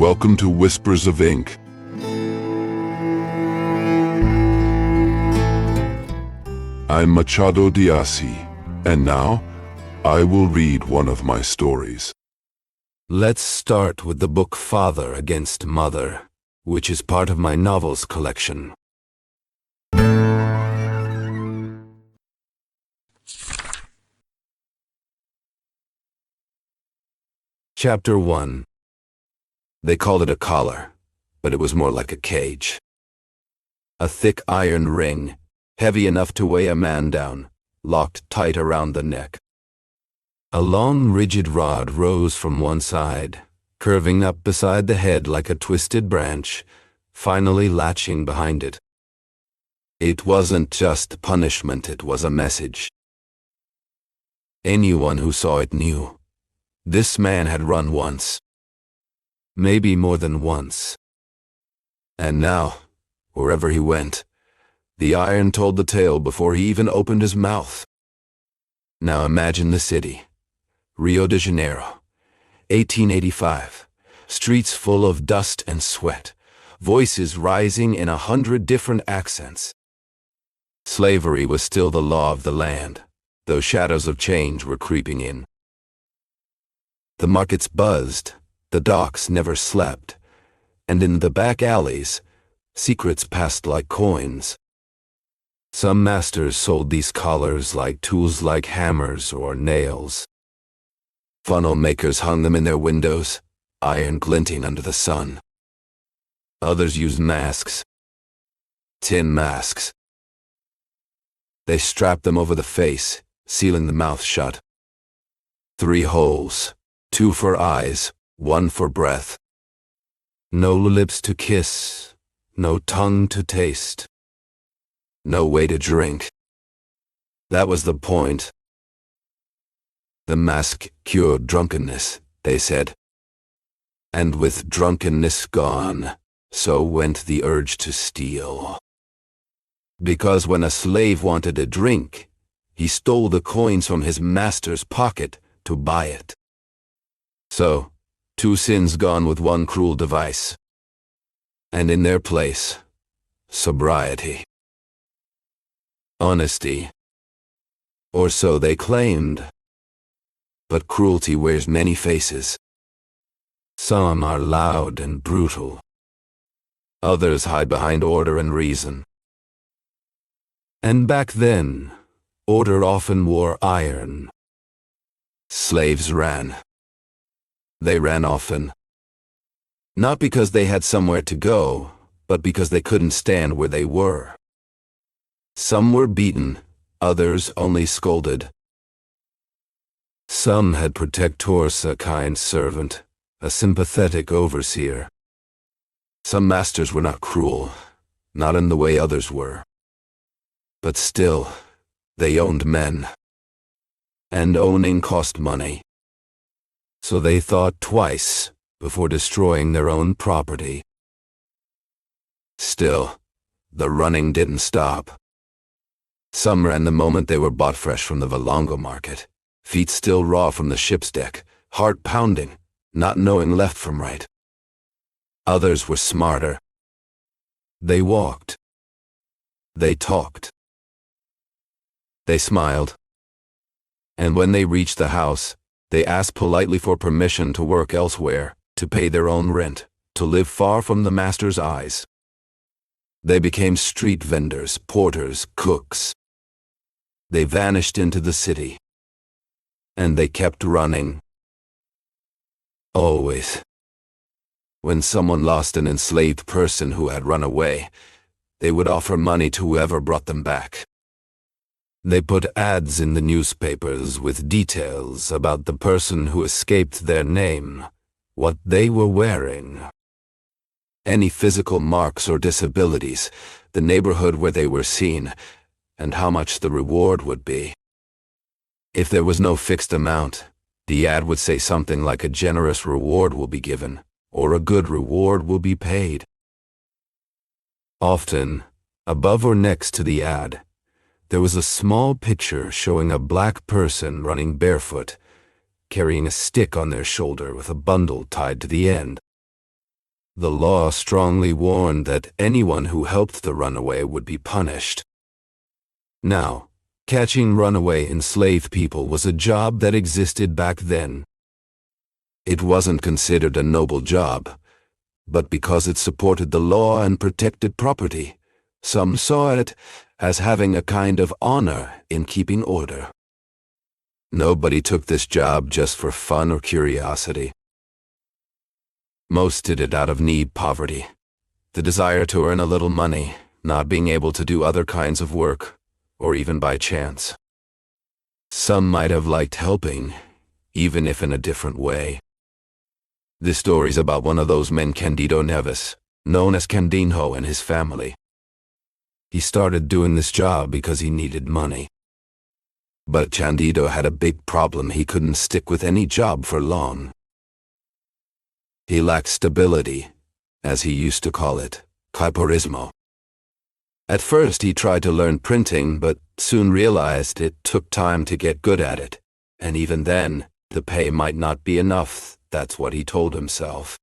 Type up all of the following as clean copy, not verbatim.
welcome to Whispers of Ink. I'm Machado de Assis, and now I will read one of my stories. Let's start with the book Father Against Mother, which is part of my novels collection. Chapter 1. They called it a collar, but it was more like a cage. A thick iron ring, heavy enough to weigh a man down, locked tight around the neck. A long, rigid rod rose from one side, curving up beside the head like a twisted branch, finally latching behind it. It wasn't just punishment, it was a message. Anyone who saw it knew. This man had run once. Maybe more than once. And now, wherever he went, the iron told the tale before he even opened his mouth. Now imagine the city. Rio de Janeiro, 1885. Streets full of dust and sweat. Voices rising in 100 different accents. Slavery was still the law of the land, though shadows of change were creeping in. The markets buzzed, the docks never slept, and in the back alleys, secrets passed like coins. Some masters sold these collars like tools like hammers or nails. Funnel makers hung them in their windows, iron glinting under the sun. Others used masks, tin masks. They strapped them over the face, sealing the mouth shut. 3 holes. 2 for eyes, 1 for breath. No lips to kiss, no tongue to taste. No way to drink. That was the point. The mask cured drunkenness, they said. And with drunkenness gone, so went the urge to steal. Because when a slave wanted a drink, he stole the coins from his master's pocket to buy it. So, 2 sins gone with 1 cruel device. And in their place, sobriety. Honesty. Or so they claimed. But cruelty wears many faces. Some are loud and brutal. Others hide behind order and reason. And back then, order often wore iron. Slaves ran. They ran often. Not because they had somewhere to go, but because they couldn't stand where they were. Some were beaten, others only scolded. Some had protectors, a kind servant, a sympathetic overseer. Some masters were not cruel, not in the way others were. But still, they owned men. And owning cost money. So they thought twice before destroying their own property. Still, the running didn't stop. Some ran the moment they were bought fresh from the Valongo market, feet still raw from the ship's deck, heart pounding, not knowing left from right. Others were smarter. They walked. They talked. They smiled. And when they reached the house, they asked politely for permission to work elsewhere, to pay their own rent, to live far from the master's eyes. They became street vendors, porters, cooks. They vanished into the city. And they kept running. Always. When someone lost an enslaved person who had run away, they would offer money to whoever brought them back. They put ads in the newspapers with details about the person who escaped their name, what they were wearing, any physical marks or disabilities, the neighborhood where they were seen, and how much the reward would be. If there was no fixed amount, the ad would say something like a generous reward will be given, or a good reward will be paid. Often, above or next to the ad, there was a small picture showing a black person running barefoot, carrying a stick on their shoulder with a bundle tied to the end. The law strongly warned that anyone who helped the runaway would be punished. Now, catching runaway enslaved people was a job that existed back then. It wasn't considered a noble job, but because it supported the law and protected property, some saw it as having a kind of honor in keeping order. Nobody took this job just for fun or curiosity. Most did it out of need, poverty, the desire to earn a little money, not being able to do other kinds of work, or even by chance. Some might have liked helping, even if in a different way. This story's about one of those men, Candido Neves, known as Candinho, and his family. He started doing this job because he needed money. But Candido had a big problem. He couldn't stick with any job for long. He lacked stability, as he used to call it, caporismo. At first he tried to learn printing, but soon realized it took time to get good at it, and even then, the pay might not be enough. That's what he told himself.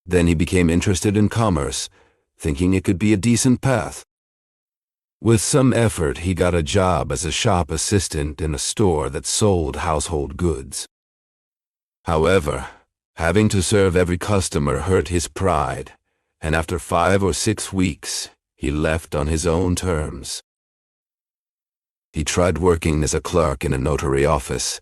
Then he became interested in commerce, thinking it could be a decent path. With some effort, he got a job as a shop assistant in a store that sold household goods. However, having to serve every customer hurt his pride, and after 5 or 6 weeks, he left on his own terms. He tried working as a clerk in a notary office,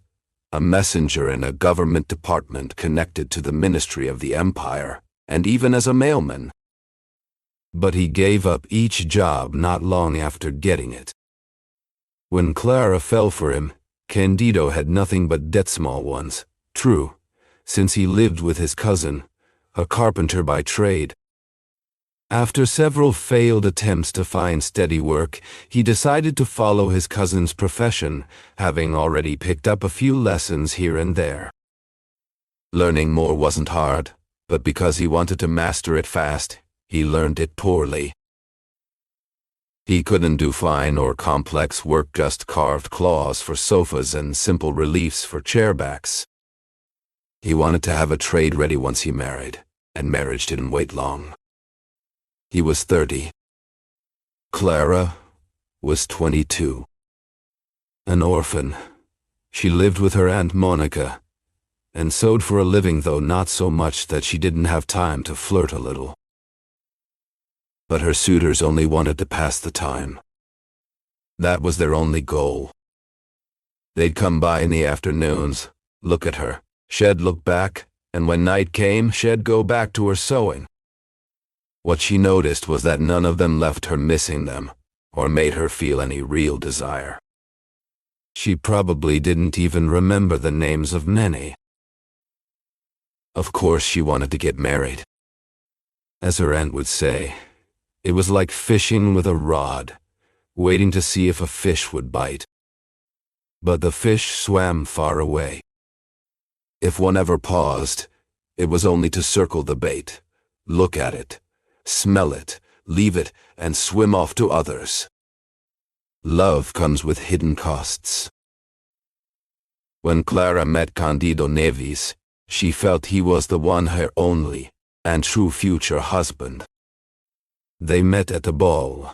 a messenger in a government department connected to the Ministry of the Empire, and even as a mailman. But he gave up each job not long after getting it. When Clara fell for him, Candido had nothing but debt, small ones, true, since he lived with his cousin, a carpenter by trade. After several failed attempts to find steady work, he decided to follow his cousin's profession, having already picked up a few lessons here and there. Learning more wasn't hard, but because he wanted to master it fast, he learned it poorly. He couldn't do fine or complex work, just carved claws for sofas and simple reliefs for chairbacks. He wanted to have a trade ready once he married, and marriage didn't wait long. He was 30. Clara was 22. An orphan, she lived with her Aunt Monica, and sewed for a living, though not so much that she didn't have time to flirt a little. But her suitors only wanted to pass the time. That was their only goal. They'd come by in the afternoons, look at her, she'd look back, and when night came, she'd go back to her sewing. What she noticed was that none of them left her missing them, or made her feel any real desire. She probably didn't even remember the names of many. Of course she wanted to get married. As her aunt would say, it was like fishing with a rod, waiting to see if a fish would bite. But the fish swam far away. If one ever paused, it was only to circle the bait, look at it, smell it, leave it, and swim off to others. Love comes with hidden costs. When Clara met Candido Neves, she felt he was the one, her only and true future husband. They met at the ball.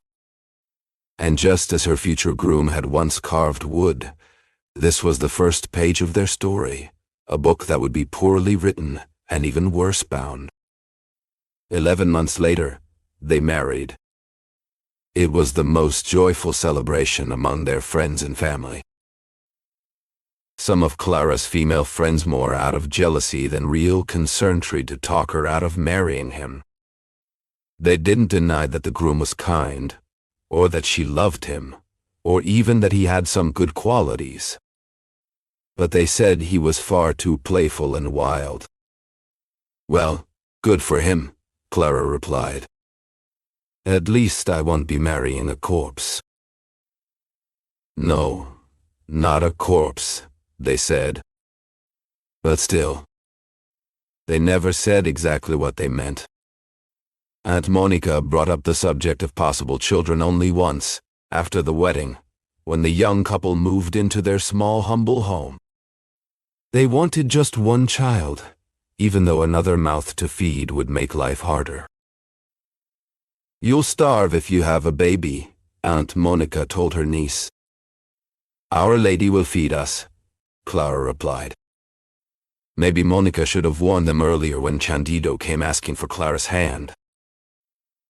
And just as her future groom had once carved wood, this was the first page of their story, a book that would be poorly written and even worse bound. 11 months later, they married. It was the most joyful celebration among their friends and family. Some of Clara's female friends, more out of jealousy than real concern, tried to talk her out of marrying him. They didn't deny that the groom was kind, or that she loved him, or even that he had some good qualities. But they said he was far too playful and wild. Well, good for him, Clara replied. At least I won't be marrying a corpse. No, not a corpse, they said. But still, they never said exactly what they meant. Aunt Monica brought up the subject of possible children only once, after the wedding, when the young couple moved into their small, humble home. They wanted just one child, even though another mouth to feed would make life harder. "You'll starve if you have a baby," Aunt Monica told her niece. "Our Lady will feed us," Clara replied. Maybe Monica should have warned them earlier when Candido came asking for Clara's hand.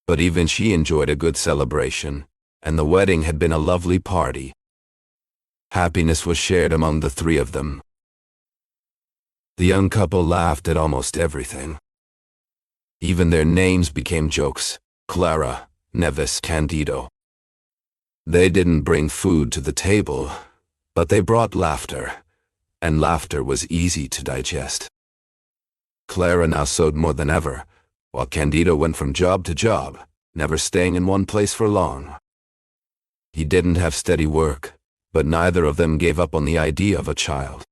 But even she enjoyed a good celebration, and the wedding had been a lovely party. Happiness was shared among the three of them. The young couple laughed at almost everything. Even their names became jokes: Clara, Nevis, Candido. They didn't bring food to the table, but they brought laughter, and laughter was easy to digest. Clara now sewed more than ever, while Candido went from job to job, never staying in one place for long. He didn't have steady work, but neither of them gave up on the idea of a child.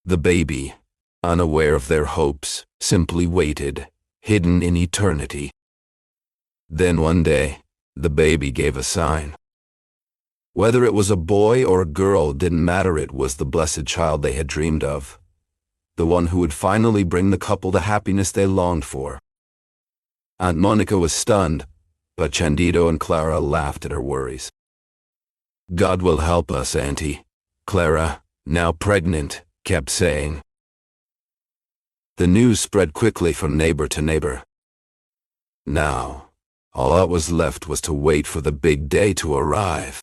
The baby, unaware of their hopes, simply waited, hidden in eternity. Then one day, the baby gave a sign. Whether it was a boy or a girl didn't matter, it was the blessed child they had dreamed of. The one who would finally bring the couple the happiness they longed for. Aunt Monica was stunned, but Candido and Clara laughed at her worries. "God will help us, Auntie," Clara, now pregnant, kept saying. The news spread quickly from neighbor to neighbor. Now, all that was left was to wait for the big day to arrive.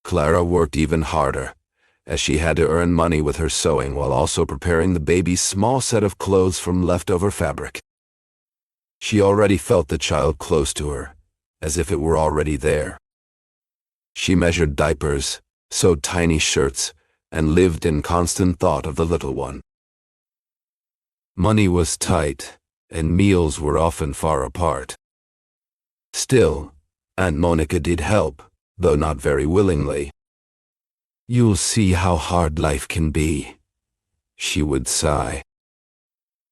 Clara worked even harder, as she had to earn money with her sewing while also preparing the baby's small set of clothes from leftover fabric. She already felt the child close to her, as if it were already there. She measured diapers, sewed tiny shirts, and lived in constant thought of the little one. Money was tight, and meals were often far apart. Still, Aunt Monica did help, though not very willingly. "You'll see how hard life can be," she would sigh.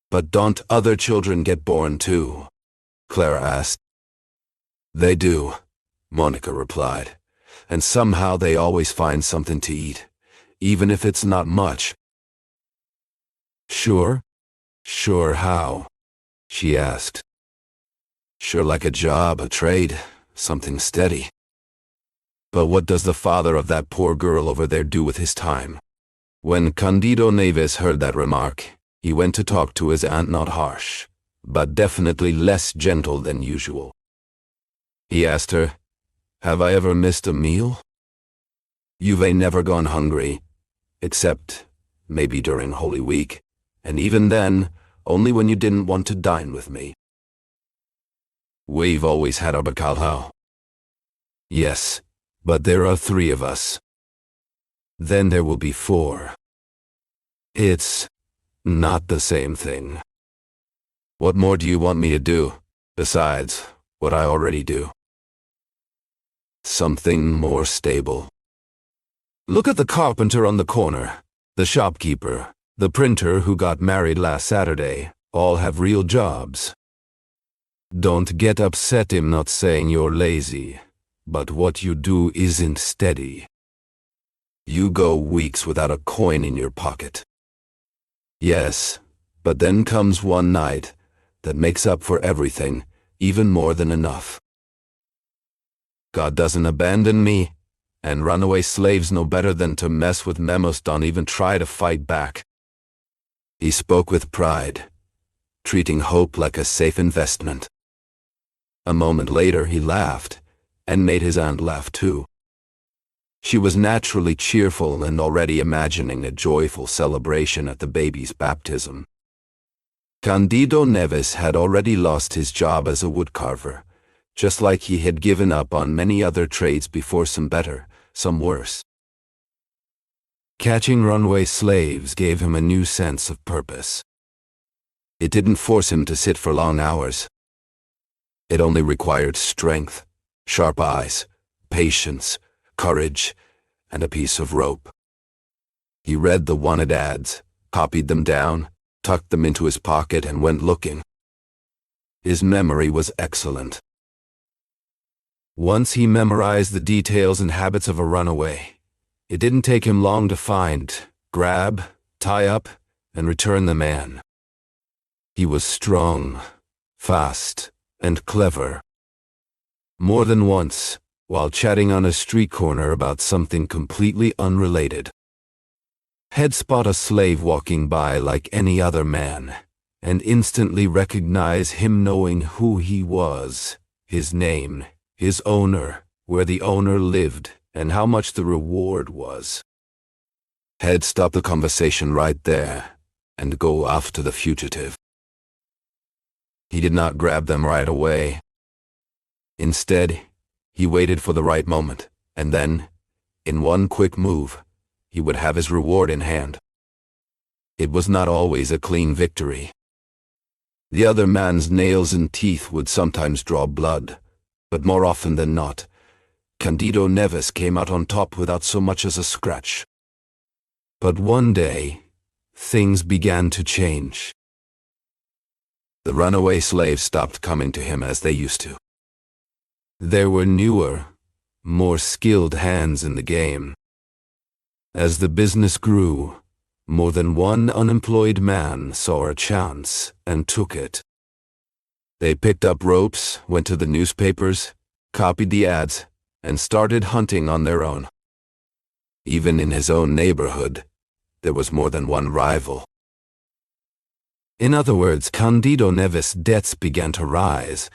"But don't other children get born too?" Clara asked. "They do," Monica replied, "and somehow they always find something to eat, even if it's not much." "Sure? Sure how?" she asked. "Sure like a job, a trade, something steady." "But what does the father of that poor girl over there do with his time?" When Candido Neves heard that remark, he went to talk to his aunt, not harsh, but definitely less gentle than usual. He asked her, "Have I ever missed a meal? You've never gone hungry, except maybe during Holy Week, and even then, only when you didn't want to dine with me." "We've always had our bacalhau." "Yes, but there are 3 of us. Then there will be 4. It's not the same thing. What more do you want me to do, besides what I already do?" "Something more stable. Look at the carpenter on the corner, the shopkeeper, the printer who got married last Saturday, all have real jobs. Don't get upset I'm not saying you're lazy, but what you do isn't steady. You go weeks without a coin in your pocket. Yes, but then comes one night that makes up for everything, even more than enough. God doesn't abandon me, and runaway slaves know better than to mess with memos. Don't even try to fight back." He spoke with pride, treating hope like a safe investment. A moment later he laughed, and made his aunt laugh too. She was naturally cheerful and already imagining a joyful celebration at the baby's baptism. Candido Neves had already lost his job as a woodcarver, just like he had given up on many other trades before, some better, some worse. Catching runaway slaves gave him a new sense of purpose. It didn't force him to sit for long hours. It only required strength, sharp eyes, patience, courage, and a piece of rope. He read the wanted ads, copied them down, tucked them into his pocket, and went looking. His memory was excellent. Once he memorized the details and habits of a runaway, it didn't take him long to find, grab, tie up, and return the man. He was strong, fast, and clever. More than once, while chatting on a street corner about something completely unrelated, He'd spot a slave walking by like any other man, and instantly recognize him, knowing who he was, his name, his owner, where the owner lived, and how much the reward was. He'd stop the conversation right there and go after the fugitive. He did not grab them right away. Instead, he waited for the right moment, and then, in one quick move, he would have his reward in hand. It was not always a clean victory. The other man's nails and teeth would sometimes draw blood, but more often than not, Candido Neves came out on top without so much as a scratch. But one day, things began to change. The runaway slaves stopped coming to him as they used to. There were newer, more skilled hands in the game. As the business grew, more than one unemployed man saw a chance and took it. They picked up ropes, went to the newspapers, copied the ads, and started hunting on their own. Even in his own neighborhood, there was more than one rival. In other words, Candido Neves' debts began to rise,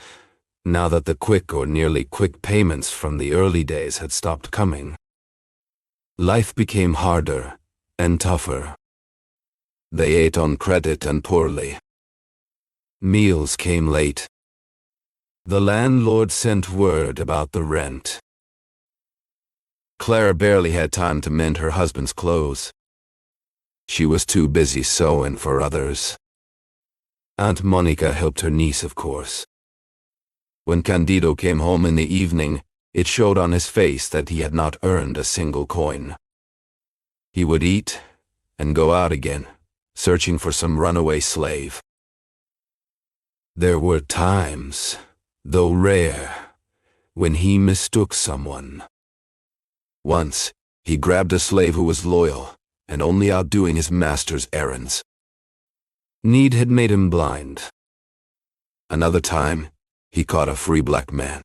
now that the quick or nearly quick payments from the early days had stopped coming. Life became harder and tougher. They ate on credit and poorly. Meals came late. The landlord sent word about the rent. Clara barely had time to mend her husband's clothes. She was too busy sewing for others. Aunt Monica helped her niece, of course. When Candido came home in the evening, it showed on his face that he had not earned a single coin. He would eat and go out again, searching for some runaway slave. There were times, though rare, when he mistook someone. Once, he grabbed a slave who was loyal and only out doing his master's errands. Need had made him blind. Another time, he caught a free black man.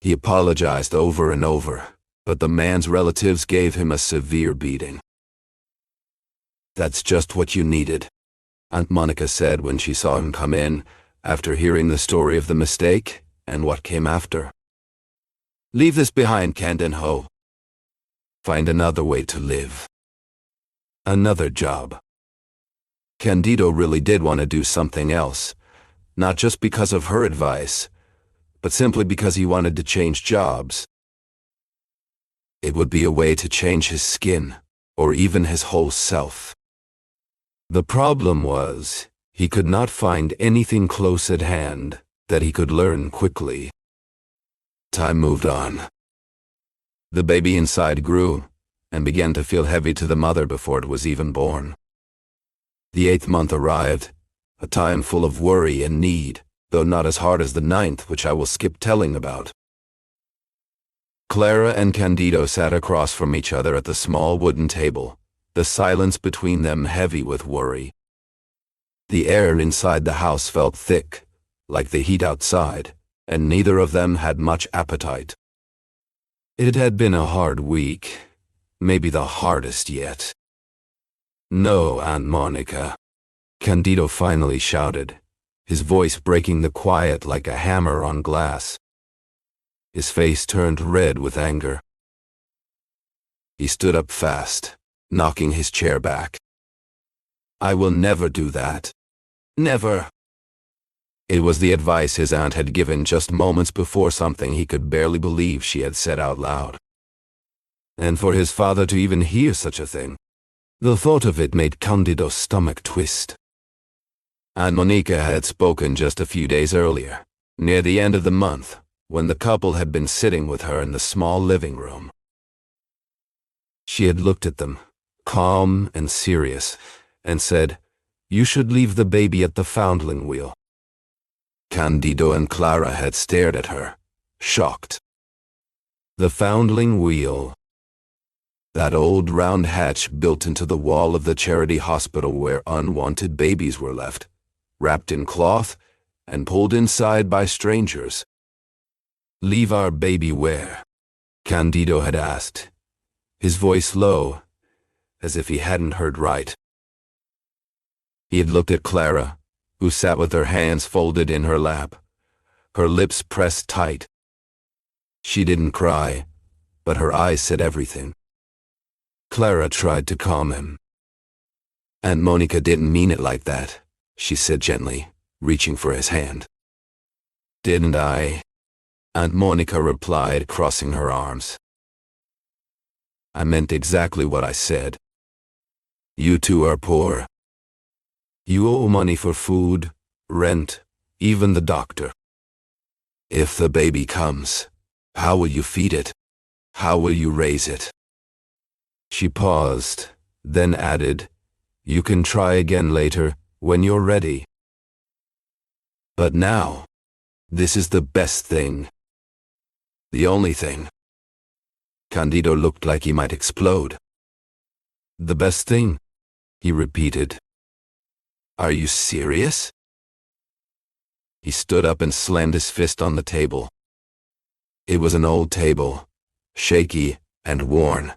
He apologized over and over, but the man's relatives gave him a severe beating. "That's just what you needed," Aunt Monica said when she saw him come in, after hearing the story of the mistake and what came after. "Leave this behind, Candido. Find another way to live. Another job." Candido really did want to do something else, not just because of her advice, but simply because he wanted to change jobs. It would be a way to change his skin, or even his whole self. The problem was, he could not find anything close at hand that he could learn quickly. Time moved on. The baby inside grew, and began to feel heavy to the mother before it was even born. The 8th month arrived, a time full of worry and need, though not as hard as the 9th, which I will skip telling about. Clara and Candido sat across from each other at the small wooden table, the silence between them heavy with worry. The air inside the house felt thick, like the heat outside, and neither of them had much appetite. It had been a hard week, maybe the hardest yet. "No, Aunt Monica," Candido finally shouted, his voice breaking the quiet like a hammer on glass. His face turned red with anger. He stood up fast, knocking his chair back. "I will never do that. Never." It was the advice his aunt had given just moments before, something he could barely believe she had said out loud. And for his father to even hear such a thing, the thought of it made Candido's stomach twist. Aunt Monica had spoken just a few days earlier, near the end of the month, when the couple had been sitting with her in the small living room. She had looked at them, calm and serious, and said, "You should leave the baby at the foundling wheel." Candido and Clara had stared at her, shocked. The foundling wheel. That old round hatch built into the wall of the charity hospital where unwanted babies were left, wrapped in cloth and pulled inside by strangers. "Leave our baby where?" Candido had asked, his voice low, as if he hadn't heard right. He had looked at Clara, who sat with her hands folded in her lap, her lips pressed tight. She didn't cry, but her eyes said everything. Clara tried to calm him. "Aunt Monica didn't mean it like that," she said gently, reaching for his hand. "Didn't I?" Aunt Monica replied, crossing her arms. "I meant exactly what I said. You two are poor. You owe money for food, rent, even the doctor. If the baby comes, how will you feed it? How will you raise it?" She paused, then added, "You can try again later, when you're ready. But now, this is the best thing. The only thing." Candido looked like he might explode. "The best thing?" he repeated. "Are you serious?" He stood up and slammed his fist on the table. It was an old table, shaky and worn,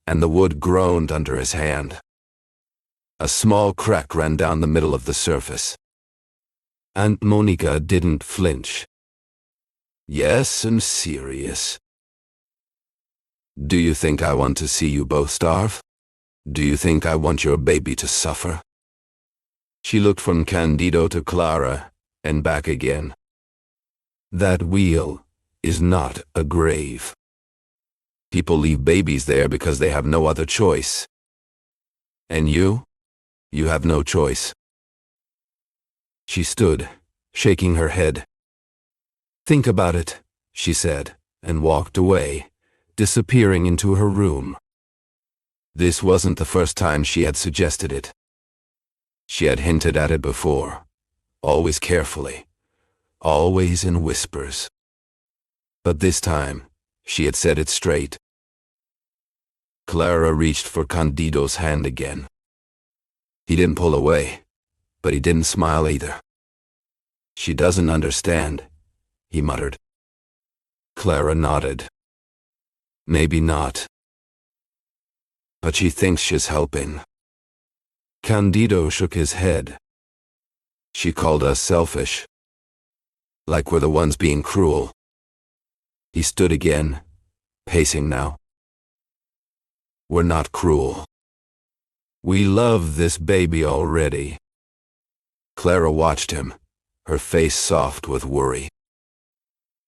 and the wood groaned under his hand. A small crack ran down the middle of the surface. Aunt Monica didn't flinch. "Yes, I'm serious. Do you think I want to see you both starve? Do you think I want your baby to suffer?" She looked from Candido to Clara, and back again. "That wheel is not a grave. People leave babies there because they have no other choice. And you have no choice." She stood, shaking her head. "Think about it," she said, and walked away, disappearing into her room. This wasn't the first time she had suggested it. She had hinted at it before, always carefully, always in whispers. But this time, she had said it straight. Clara reached for Candido's hand again. He didn't pull away, but he didn't smile either. "She doesn't understand," he muttered. Clara nodded. "Maybe not. But she thinks she's helping." Candido shook his head. "She called us selfish. Like we're the ones being cruel." He stood again, pacing now. "We're not cruel. We love this baby already." Clara watched him, her face soft with worry.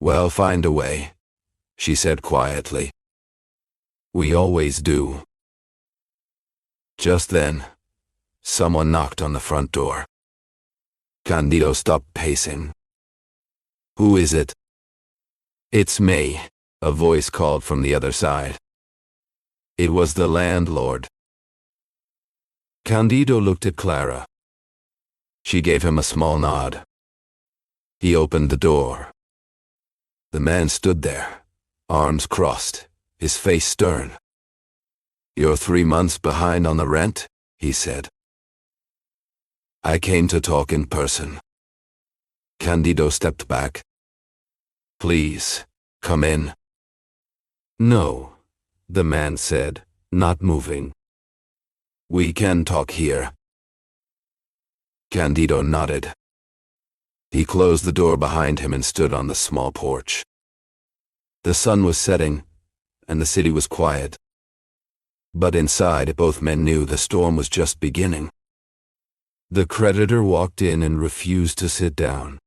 "Well, find a way," she said quietly. "We always do." Just then, someone knocked on the front door. Candido stopped pacing. "Who is it?" "It's me," a voice called from the other side. It was the landlord. Candido looked at Clara. She gave him a small nod. He opened the door. The man stood there, arms crossed, his face stern. "You're 3 months behind on the rent," he said. "I came to talk in person." Candido stepped back. "Please, come in." "No," the man said, not moving. "We can talk here." Candido nodded. He closed the door behind him and stood on the small porch. The sun was setting, and the city was quiet. But inside, both men knew the storm was just beginning. The creditor walked in and refused to sit down.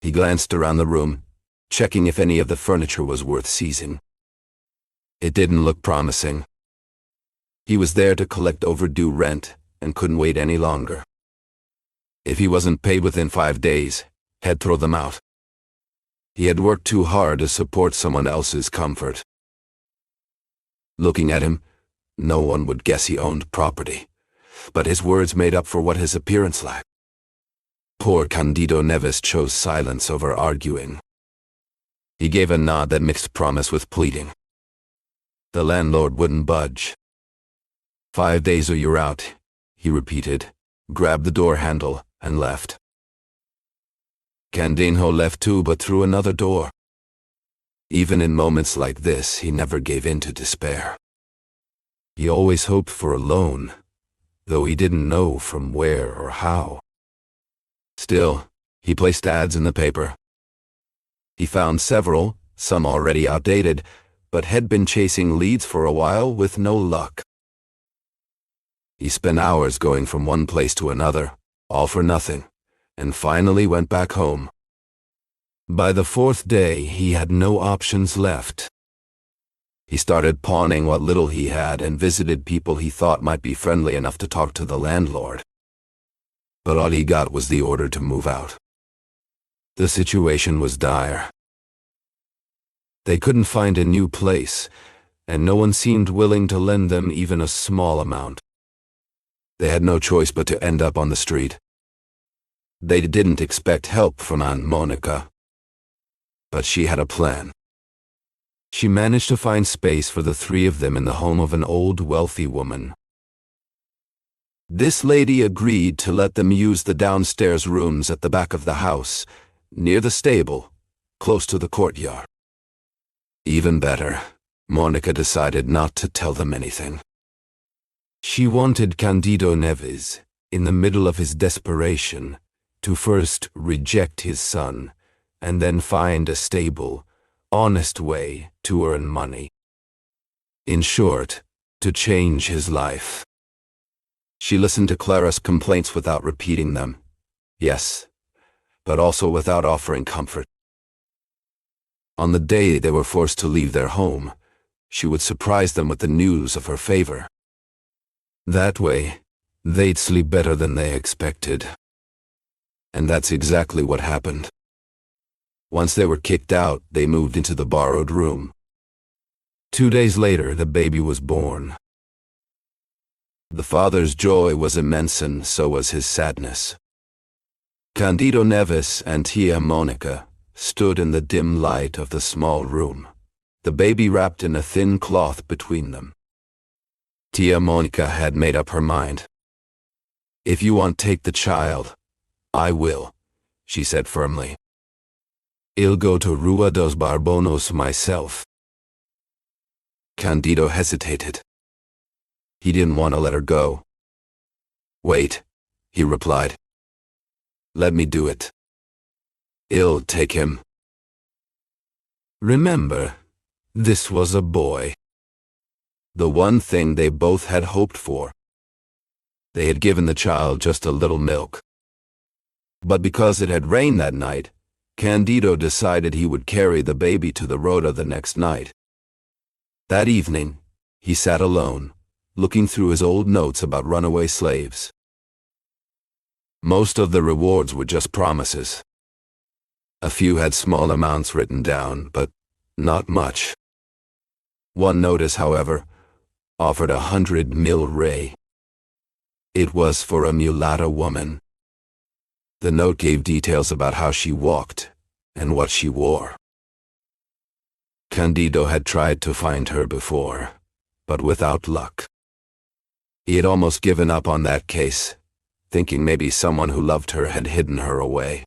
He glanced around the room, checking if any of the furniture was worth seizing. It didn't look promising. He was there to collect overdue rent and couldn't wait any longer. If he wasn't paid within 5 days, he'd throw them out. He had worked too hard to support someone else's comfort. Looking at him, no one would guess he owned property, but his words made up for what his appearance lacked. Poor Candido Neves chose silence over arguing. He gave a nod that mixed promise with pleading. The landlord wouldn't budge. 5 days or you're out, he repeated, grabbed the door handle, and left. Candido left too, but through another door. Even in moments like this, he never gave in to despair. He always hoped for a loan, though he didn't know from where or how. Still, he placed ads in the paper. He found several, some already outdated, but had been chasing leads for a while with no luck. He spent hours going from one place to another, all for nothing, and finally went back home. By the 4th day, he had no options left. He started pawning what little he had and visited people he thought might be friendly enough to talk to the landlord. But all he got was the order to move out. The situation was dire. They couldn't find a new place, and no one seemed willing to lend them even a small amount. They had no choice but to end up on the street. They didn't expect help from Aunt Monica, but she had a plan. She managed to find space for the 3 of them in the home of an old, wealthy woman. This lady agreed to let them use the downstairs rooms at the back of the house, near the stable, close to the courtyard. Even better, Monica decided not to tell them anything. She wanted Candido Neves, in the middle of his desperation, to first reject his son, and then find a stable, honest way to earn money. In short, to change his life. She listened to Clara's complaints without repeating them. Yes, but also without offering comfort. On the day they were forced to leave their home, she would surprise them with the news of her favor. That way, they'd sleep better than they expected. And that's exactly what happened. Once they were kicked out, they moved into the borrowed room. 2 days later, the baby was born. The father's joy was immense, and so was his sadness. Candido Neves and Tia Monica stood in the dim light of the small room, the baby wrapped in a thin cloth between them. Tia Monica had made up her mind. "If you want take the child, I will," she said firmly. "I'll go to Rua dos Barbonos myself." Candido hesitated. He didn't want to let her go. "Wait," he replied. "Let me do it. I'll take him." Remember, this was a boy. The one thing they both had hoped for. They had given the child just a little milk. But because it had rained that night, Candido decided he would carry the baby to the rota the next night. That evening, he sat alone, looking through his old notes about runaway slaves. Most of the rewards were just promises. A few had small amounts written down, but not much. One notice, however, offered 100 mil rey. It was for a mulatto woman. The note gave details about how she walked and what she wore. Candido had tried to find her before, but without luck. He had almost given up on that case, thinking maybe someone who loved her had hidden her away.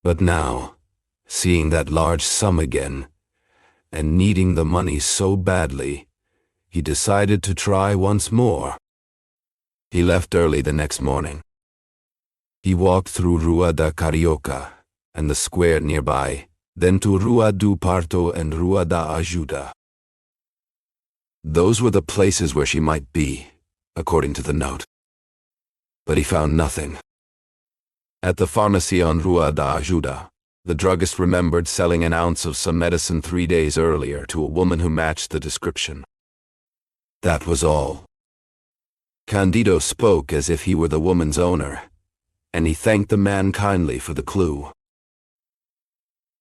But now, seeing that large sum again, and needing the money so badly, he decided to try once more. He left early the next morning. He walked through Rua da Carioca and the square nearby, then to Rua do Parto and Rua da Ajuda. Those were the places where she might be, according to the note. But he found nothing. At the pharmacy on Rua da Ajuda, the druggist remembered selling an ounce of some medicine 3 days earlier to a woman who matched the description. That was all. Candido spoke as if he were the woman's owner, and he thanked the man kindly for the clue.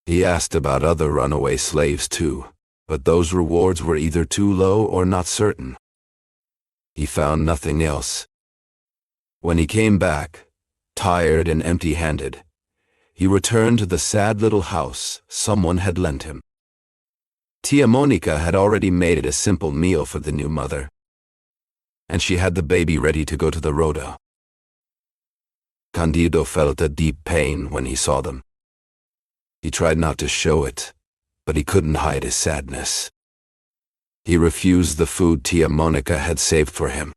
He asked about other runaway slaves too, but those rewards were either too low or not certain. He found nothing else. When he came back, tired and empty-handed, he returned to the sad little house someone had lent him. Tia Monica had already made it a simple meal for the new mother, and she had the baby ready to go to the Rhoda. Candido felt a deep pain when he saw them. He tried not to show it, but he couldn't hide his sadness. He refused the food Tia Monica had saved for him.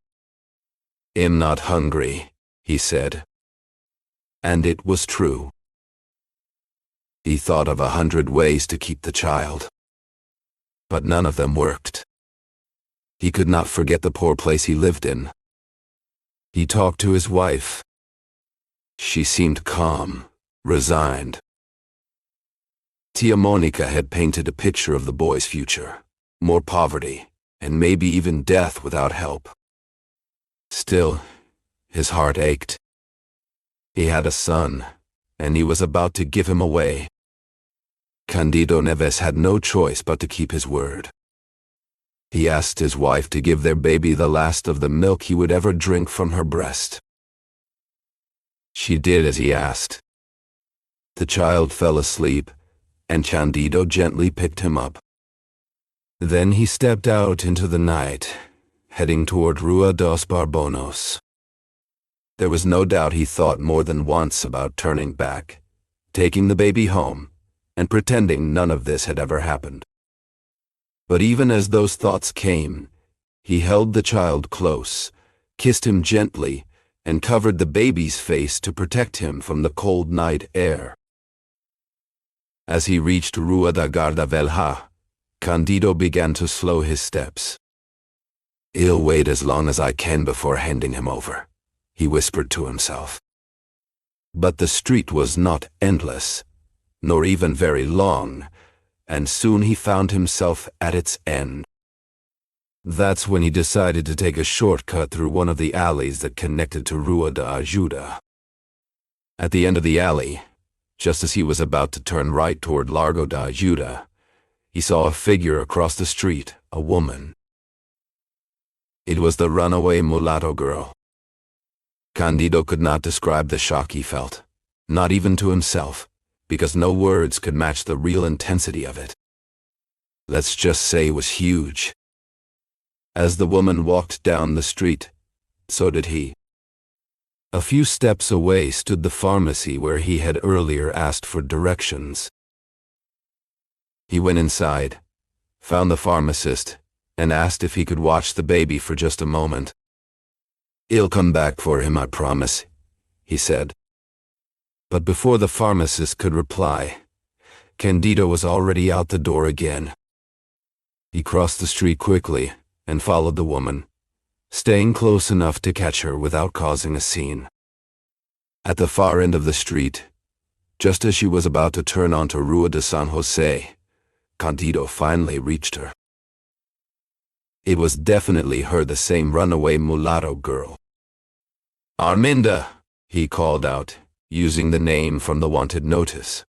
"I'm not hungry," he said. And it was true. He thought of 100 ways to keep the child, but none of them worked. He could not forget the poor place he lived in. He talked to his wife. She seemed calm, resigned. Tia Monica had painted a picture of the boy's future, more poverty, and maybe even death without help. Still, his heart ached. He had a son, and he was about to give him away. Candido Neves had no choice but to keep his word. He asked his wife to give their baby the last of the milk he would ever drink from her breast. She did as he asked. The child fell asleep, and Candido gently picked him up. Then he stepped out into the night, heading toward Rua dos Barbonos. There was no doubt he thought more than once about turning back, taking the baby home, and pretending none of this had ever happened. But even as those thoughts came, he held the child close, kissed him gently, and covered the baby's face to protect him from the cold night air. As he reached Rua da Guarda Velha, Candido began to slow his steps. "I'll wait as long as I can before handing him over," he whispered to himself. But the street was not endless, nor even very long, and soon he found himself at its end. That's when he decided to take a shortcut through one of the alleys that connected to Rua da Ajuda. At the end of the alley, just as he was about to turn right toward Largo da Ajuda, he saw a figure across the street, a woman. It was the runaway mulatto girl. Candido could not describe the shock he felt, not even to himself, because no words could match the real intensity of it. Let's just say it was huge. As the woman walked down the street, so did he. A few steps away stood the pharmacy where he had earlier asked for directions. He went inside, found the pharmacist, and asked if he could watch the baby for just a moment. "I'll come back for him, I promise," he said. But before the pharmacist could reply, Candido was already out the door again. He crossed the street quickly and followed the woman, staying close enough to catch her without causing a scene. At the far end of the street, just as she was about to turn onto Rua de San Jose, Candido finally reached her. It was definitely her, the same runaway mulatto girl. "Arminda," he called out, using the name from the wanted notice.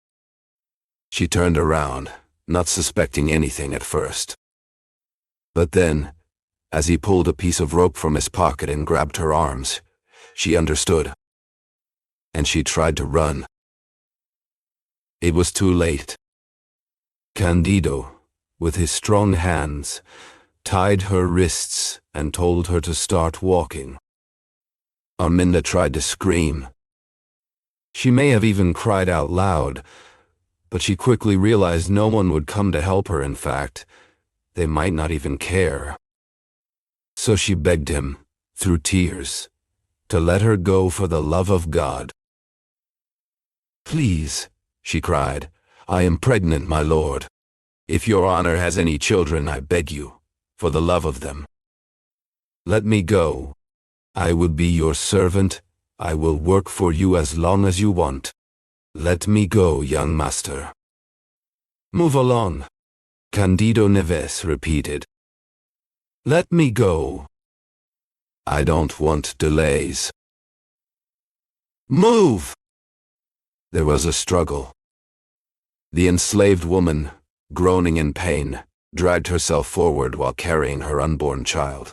She turned around, not suspecting anything at first. But then, as he pulled a piece of rope from his pocket and grabbed her arms, she understood. And she tried to run. It was too late. Candido, with his strong hands, tied her wrists and told her to start walking. Arminda tried to scream. She may have even cried out loud, but she quickly realized no one would come to help her. In fact, they might not even care. So she begged him, through tears, to let her go for the love of God. "Please," she cried, "I am pregnant, my lord. If your honor has any children, I beg you, for the love of them, let me go. I will be your servant. I will work for you as long as you want. Let me go, young master." "Move along," Candido Neves repeated. "Let me go. I don't want delays." "Move!" There was a struggle. The enslaved woman, groaning in pain, dragged herself forward while carrying her unborn child.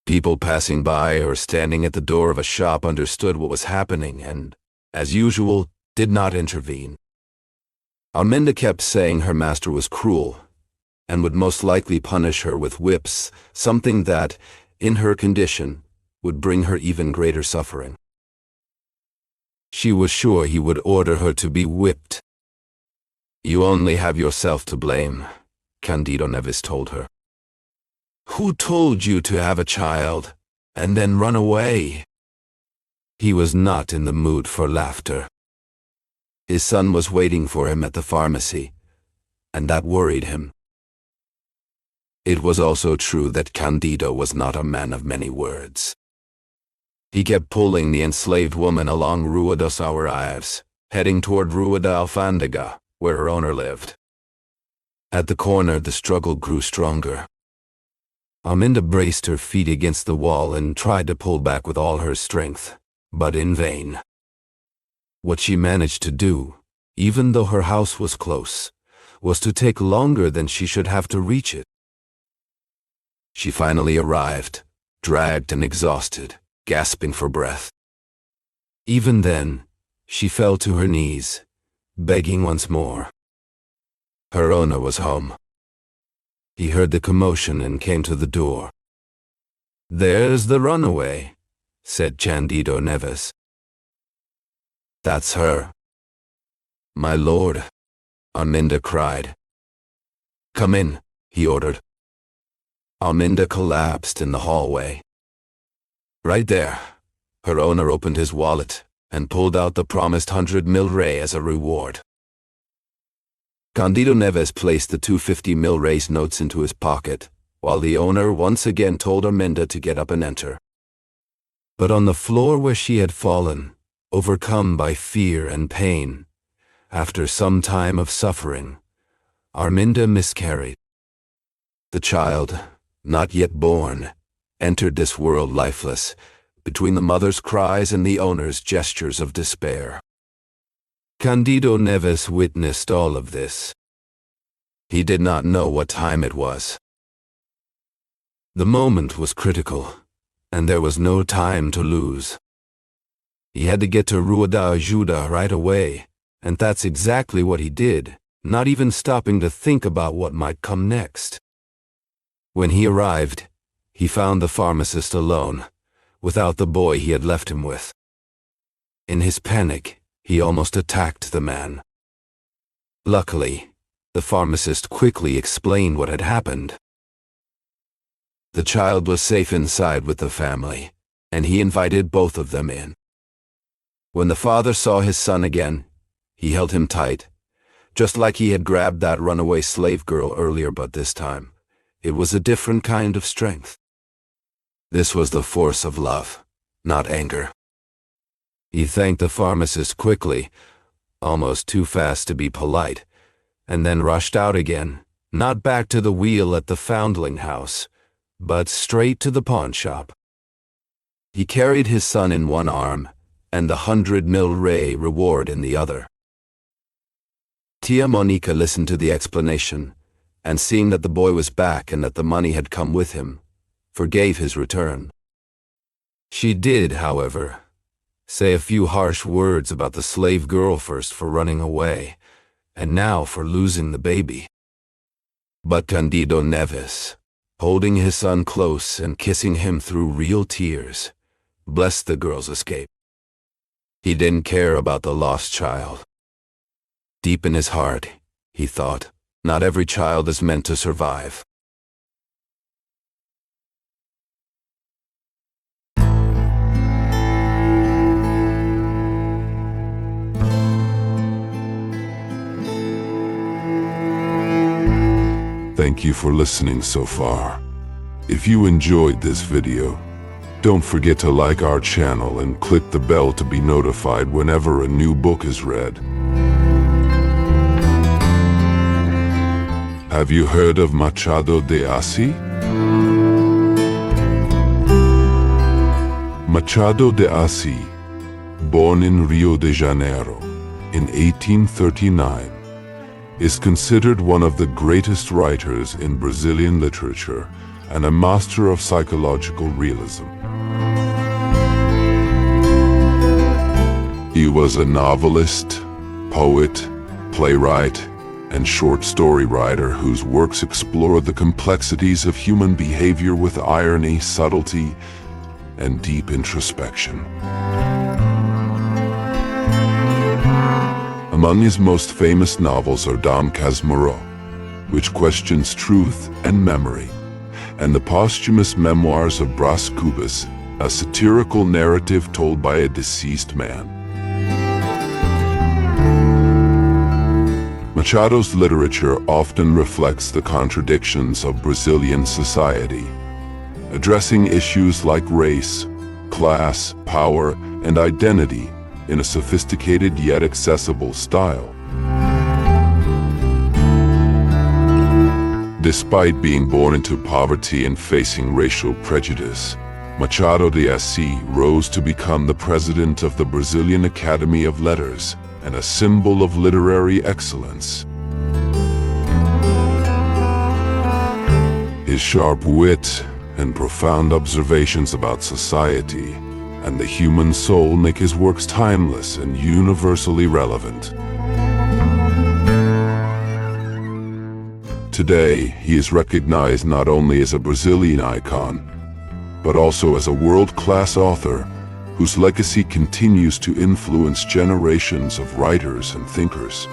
People passing by or standing at the door of a shop understood what was happening and, as usual, did not intervene. Arminda kept saying her master was cruel, and would most likely punish her with whips, something that, in her condition, would bring her even greater suffering. She was sure he would order her to be whipped. "You only have yourself to blame," Candido Neves told her. "Who told you to have a child, and then run away?" He was not in the mood for laughter. His son was waiting for him at the pharmacy, and that worried him. It was also true that Candido was not a man of many words. He kept pulling the enslaved woman along Rua dos Aurais, heading toward Rua da Alfândega, where her owner lived. At the corner, the struggle grew stronger. Arminda braced her feet against the wall and tried to pull back with all her strength, but in vain. What she managed to do, even though her house was close, was to take longer than she should have to reach it. She finally arrived, dragged and exhausted, gasping for breath. Even then, she fell to her knees, begging once more. Her owner was home. He heard the commotion and came to the door. "There's the runaway," said Candido Neves. "That's her." "My lord," Arminda cried. "Come in," he ordered. Arminda collapsed in the hallway. Right there, her owner opened his wallet and pulled out the promised 100 mil rey as a reward. Candido Neves placed the 250 mil reis notes into his pocket, while the owner once again told Arminda to get up and enter. But on the floor where she had fallen, overcome by fear and pain, after some time of suffering, Arminda miscarried. The child, not yet born, entered this world lifeless, between the mother's cries and the owner's gestures of despair. Candido Neves witnessed all of this. He did not know what time it was. The moment was critical, and there was no time to lose. He had to get to Rua da Ajuda right away, and that's exactly what he did, not even stopping to think about what might come next. When he arrived, he found the pharmacist alone, without the boy he had left him with. In his panic, he almost attacked the man. Luckily, the pharmacist quickly explained what had happened. The child was safe inside with the family, and he invited both of them in. When the father saw his son again, he held him tight, just like he had grabbed that runaway slave girl earlier, but this time, it was a different kind of strength. This was the force of love, not anger. He thanked the pharmacist quickly, almost too fast to be polite, and then rushed out again, not back to the wheel at the foundling house, but straight to the pawn shop. He carried his son in one arm, and the 100 mil rey reward in the other. Tia Monica listened to the explanation, and seeing that the boy was back and that the money had come with him, forgave his return. She did, however, say a few harsh words about the slave girl first for running away, and now for losing the baby. But Candido Neves, holding his son close and kissing him through real tears, blessed the girl's escape. He didn't care about the lost child. Deep in his heart, he thought, not every child is meant to survive. Thank you for listening so far. If you enjoyed this video, don't forget to like our channel and click the bell to be notified whenever a new book is read. Have you heard of Machado de Assis? Machado de Assis, born in Rio de Janeiro in 1839, is considered one of the greatest writers in Brazilian literature and a master of psychological realism. He was a novelist, poet, playwright, and short story writer whose works explore the complexities of human behavior with irony, subtlety, and deep introspection. Among his most famous novels are Dom Casmurro, which questions truth and memory, and the posthumous memoirs of Bras Cubas, a satirical narrative told by a deceased man. Machado's literature often reflects the contradictions of Brazilian society, addressing issues like race, class, power, and identity in a sophisticated yet accessible style. Despite being born into poverty and facing racial prejudice, Machado de Assis rose to become the president of the Brazilian Academy of Letters and a symbol of literary excellence. His sharp wit and profound observations about society and the human soul make his works timeless and universally relevant. Today, he is recognized not only as a Brazilian icon, but also as a world-class author whose legacy continues to influence generations of writers and thinkers.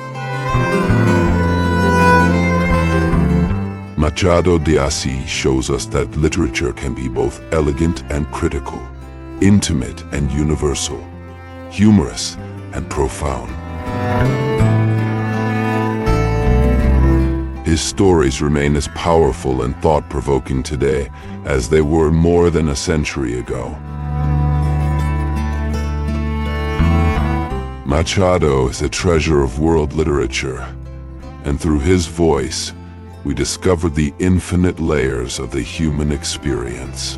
Machado de Assis shows us that literature can be both elegant and critical, intimate and universal, humorous and profound. His stories remain as powerful and thought-provoking today as they were more than a century ago. Machado is a treasure of world literature, and through his voice, we discover the infinite layers of the human experience.